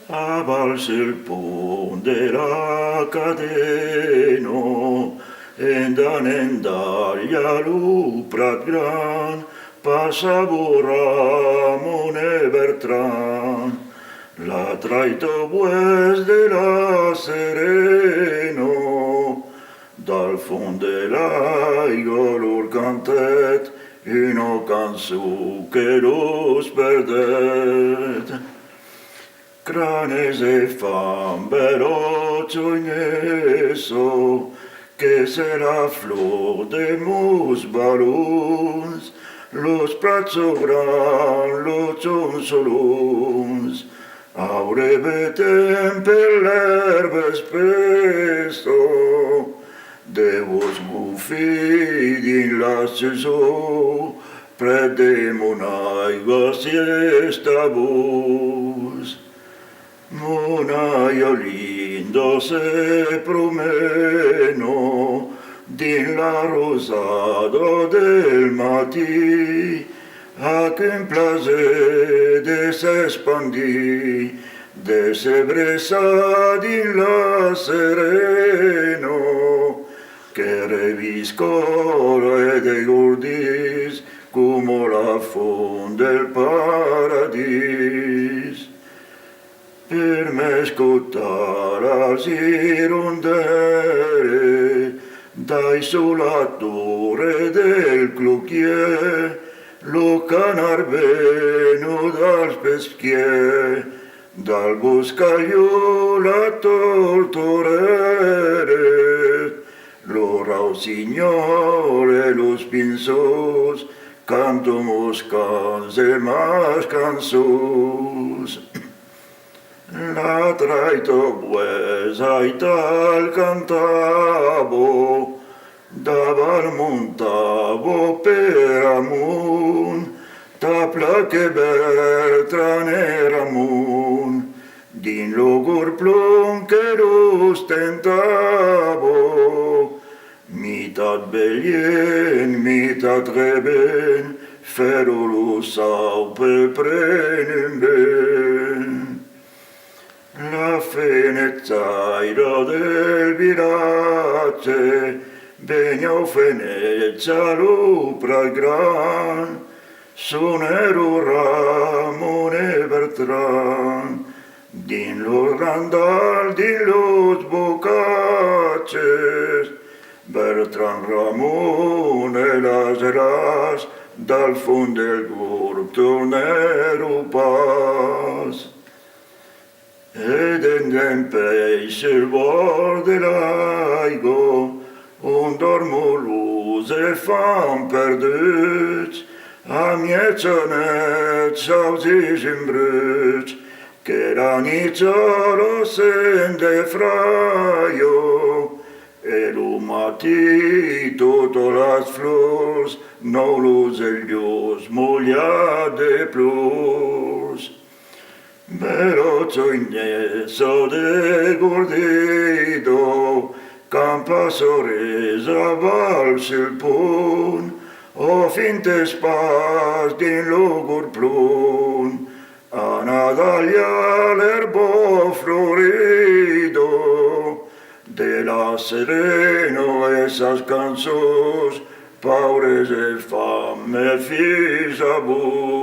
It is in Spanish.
Avalse il pont de la cadeno, en daglia lu prat gran, passavo Ramon e Bertran, la traito pues de la Sereno, dal fond de l'aigua lor cantet, una cançó que los perdet. Cranes e fam velocio igneso, que será flor de mus baluns, los pratso gran, los chonsoluns, aure betem per l'erba spesso, de vos bufi din la saison, pret de mon aigua siesta vos. Monaio lindo se promeno din la rosado del matí, a quin plaser de s'expandir, de se bresa din la sereno, que revisco de gordis como la font del paradis. Per m'escoltar als hirondelle, dai sulla torre del clochier, lo canar veno dal peschier, dal boscaglio la tortorere, lo rausignore, los pinzos, canto moscans e mas cançons. La traito pues ai tal cantavo, daval montavo per amunt, tapla que Bertran era amunt, din logur plom que ostentavo, mitat veient, mitat rebent, fero lo sau per prenem ben. La fenezzaira del virace, vegna fenezza lupra gran, sonero Ramon e Bertran, din los randal, din los bocaches, Bertran Ramon e las ras, dal fond del gorg tornero pas. Ed en peix el bord de l'aigua, on dormolus e fam perduts, a miețonets auziși în brâci, che la nicciolo sen de fraio, e lumati tutto las flors, nolus ellos molia de plus. Velocio igneso de gordido, campa soresa valse il pun, o finte spas din logur plun, a nadaglia l'erbo florido, de la sereno esas cançons, paures e fam e fills abus.